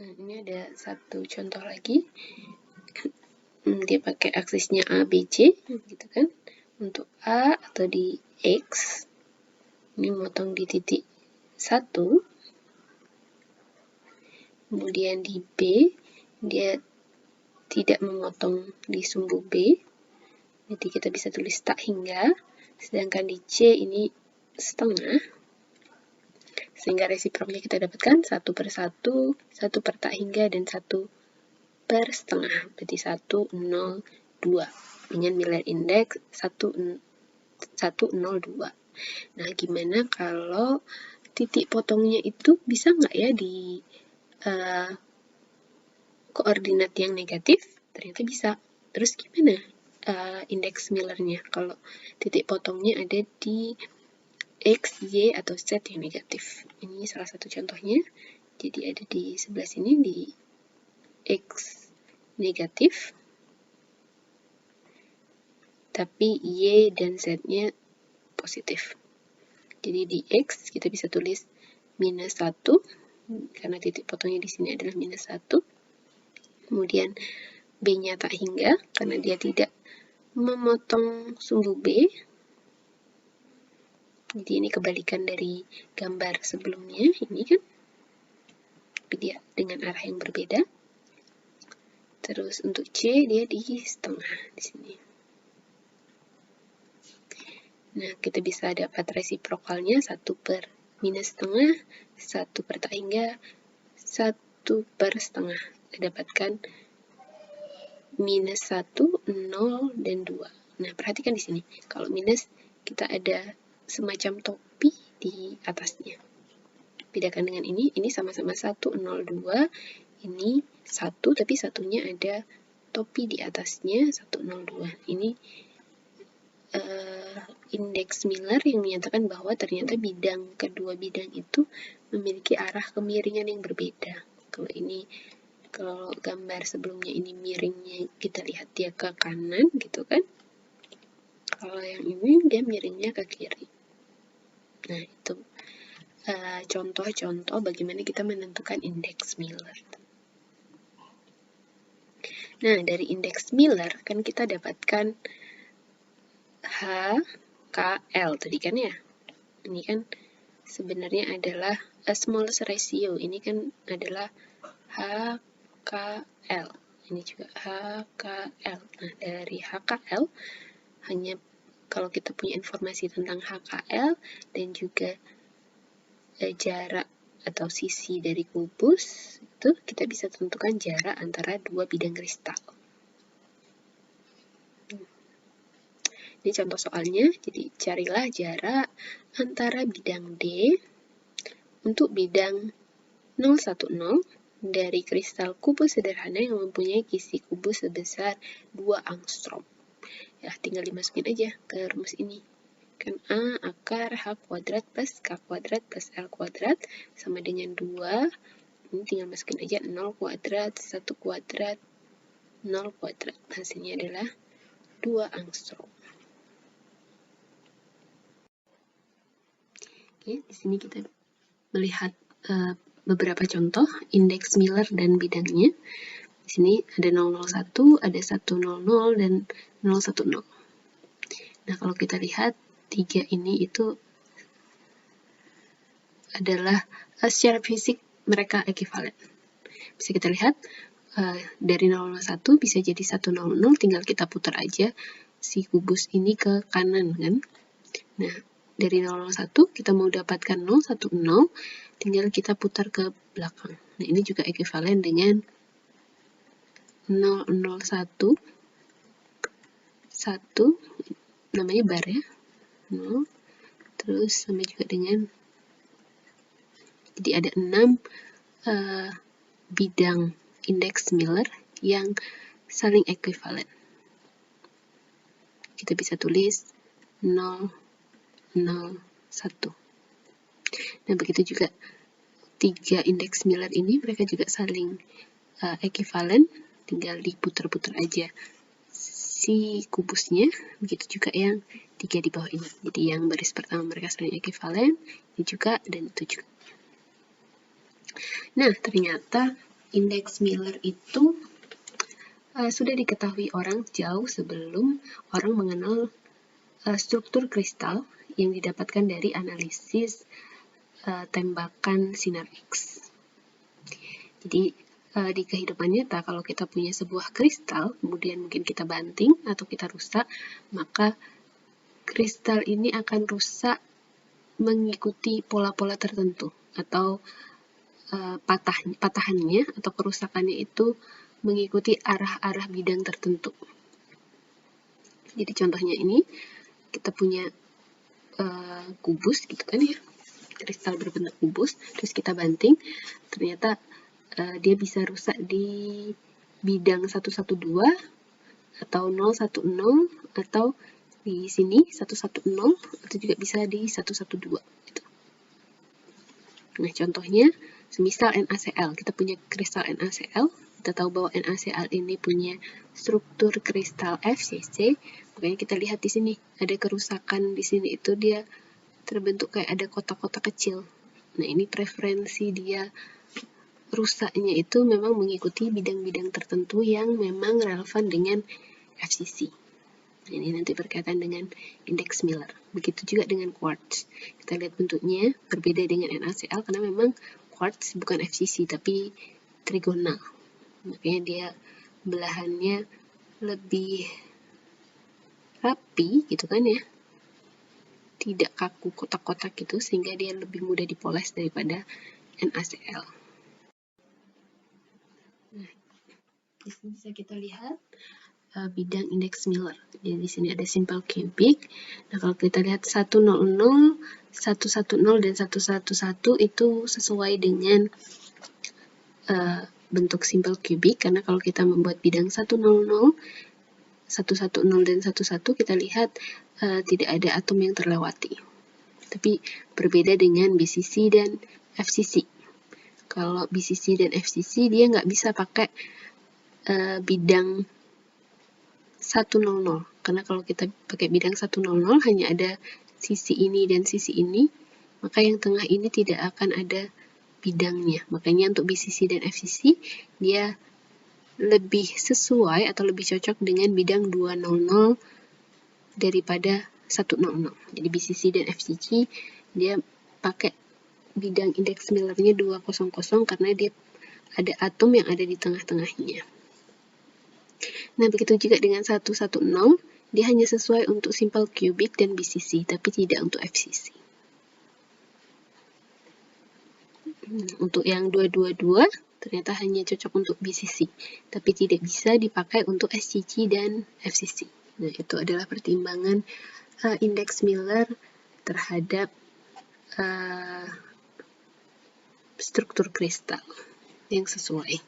Nah, ini ada satu contoh lagi. Dia pakai aksisnya A, B, C, gitu kan. Untuk A atau di X, ini motong di titik 1. Kemudian di B, dia tidak memotong di sumbu B. Jadi kita bisa tulis tak hingga. Sedangkan di C ini setengah. Sehingga resiproknya kita dapatkan 1/1, 1 per tak hingga, dan 1 per setengah. Berarti 1, 0, 2. Dengan Miller Index 1, 1,02. Nah, gimana kalau titik potongnya itu bisa nggak ya di koordinat yang negatif? Ternyata bisa. Terus gimana indeks Millernya kalau titik potongnya ada di X, Y, atau Z yang negatif? Ini salah satu contohnya. Jadi ada di sebelah sini di X negatif, tapi Y dan Z-nya positif. Jadi di X kita bisa tulis -1, karena titik potongnya di sini adalah -1. Kemudian B-nya tak hingga, karena dia tidak memotong sumbu B. Jadi ini kebalikan dari gambar sebelumnya, ini kan. Tapi dia dengan arah yang berbeda. Terus untuk C, dia di setengah di sini. Nah, kita bisa dapat resiprokalnya 1 per -setengah, 1 per tak hingga, 1 per setengah. Kita dapatkan -1, 0, dan 2. Nah, perhatikan di sini. Kalau minus, kita ada semacam topi di atasnya. Bedakan dengan ini sama-sama 1, 0, 2. Ini 1, tapi satunya ada topi di atasnya, 1, 0, 2. Ini indeks Miller yang menyatakan bahwa ternyata kedua bidang itu memiliki arah kemiringan yang berbeda. Kalau gambar sebelumnya ini miringnya, kita lihat dia ke kanan gitu kan. Kalau yang ini dia miringnya ke kiri. Nah, itu contoh-contoh bagaimana kita menentukan indeks Miller. Nah, dari indeks Miller kan kita dapatkan HKL tadi kan ya. Ini kan sebenarnya adalah smallest ratio. Ini kan adalah HKL. Ini juga HKL. Nah, dari HKL hanya kalau kita punya informasi tentang HKL dan juga jarak atau sisi dari kubus, itu kita bisa tentukan jarak antara dua bidang kristal. Ini contoh soalnya, jadi carilah jarak antara bidang D untuk bidang 010 dari kristal kubus sederhana yang mempunyai kisi kubus sebesar 2 angstrom. Ya, tinggal dimasukin aja ke rumus ini. Kan A akar H kuadrat plus K kuadrat plus L kuadrat sama dengan 2. Ini tinggal masukin aja 0 kuadrat, 1 kuadrat, 0 kuadrat. Hasilnya adalah 2 angstrom. Oke, di sini kita melihat beberapa contoh indeks Miller dan bidangnya. Di sini ada 001, ada 100, dan 010. Nah, kalau kita lihat 3 ini itu adalah secara fisik mereka ekuivalen. Bisa kita lihat dari 001 bisa jadi 100, tinggal kita putar aja si kubus ini ke kanan kan. Nah, dari 001 kita mau dapatkan 010, tinggal kita putar ke belakang. Nah, ini juga ekuivalen dengan 001, 1, namanya bar ya, 0, terus sama juga dengan, jadi ada 6 bidang indeks Miller yang saling ekuivalen. Kita bisa tulis 0, 0, 1. Nah, begitu juga 3 indeks Miller ini, mereka juga saling ekuivalen, tinggal diputar-putar aja si kubusnya. Begitu juga yang 3 di bawah ini. Jadi yang baris pertama mereka saling ekuivalen, ini juga, dan itu juga. Nah, ternyata Indeks Miller itu sudah diketahui orang jauh sebelum orang mengenal struktur kristal yang didapatkan dari analisis tembakan sinar X. Jadi di kehidupan nyata kalau kita punya sebuah kristal, kemudian mungkin kita banting atau kita rusak, maka kristal ini akan rusak mengikuti pola-pola tertentu atau patahannya atau kerusakannya itu mengikuti arah-arah bidang tertentu. Jadi contohnya ini kita punya kubus gitu kan ya, kristal berbentuk kubus, terus kita banting, ternyata dia bisa rusak di bidang 112 atau 010 atau di sini 110 atau juga bisa di 112 gitu. Nah contohnya semisal NaCl, kita punya kristal NaCl, kita tahu bahwa NaCl ini punya struktur kristal FCC, makanya kita lihat di sini ada kerusakan di sini itu dia terbentuk kayak ada kotak-kotak kecil. Nah ini preferensi dia rusaknya itu memang mengikuti bidang-bidang tertentu yang memang relevan dengan FCC. Nah, ini nanti berkaitan dengan indeks Miller. Begitu juga dengan quartz. Kita lihat bentuknya berbeda dengan NaCl karena memang quartz bukan FCC tapi trigonal. Makanya dia belahannya lebih rapi gitu kan ya. Tidak kaku kotak-kotak gitu sehingga dia lebih mudah dipoles daripada NaCl. Nah, di sini bisa kita lihat bidang indeks Miller. Jadi di sini ada simple cubic. Nah, kalau kita lihat 100, 110 dan 111 itu sesuai dengan bentuk simple cubic karena kalau kita membuat bidang 100, 110 dan 11 kita lihat tidak ada atom yang terlewati. Tapi berbeda dengan BCC dan FCC. Kalau BCC dan FCC dia nggak bisa pakai bidang 100 karena kalau kita pakai bidang 100 hanya ada sisi ini dan sisi ini, maka yang tengah ini tidak akan ada bidangnya. Makanya untuk BCC dan FCC dia lebih sesuai atau lebih cocok dengan bidang 200 daripada 100. Jadi BCC dan FCC dia pakai bidang indeks Millernya 200 karena dia ada atom yang ada di tengah-tengahnya. Nah, begitu juga dengan 110, dia hanya sesuai untuk simple cubic dan BCC, tapi tidak untuk FCC. Untuk yang 222, ternyata hanya cocok untuk BCC, tapi tidak bisa dipakai untuk SCC dan FCC. Nah, itu adalah pertimbangan indeks Miller terhadap struktur kristal yang sesuai.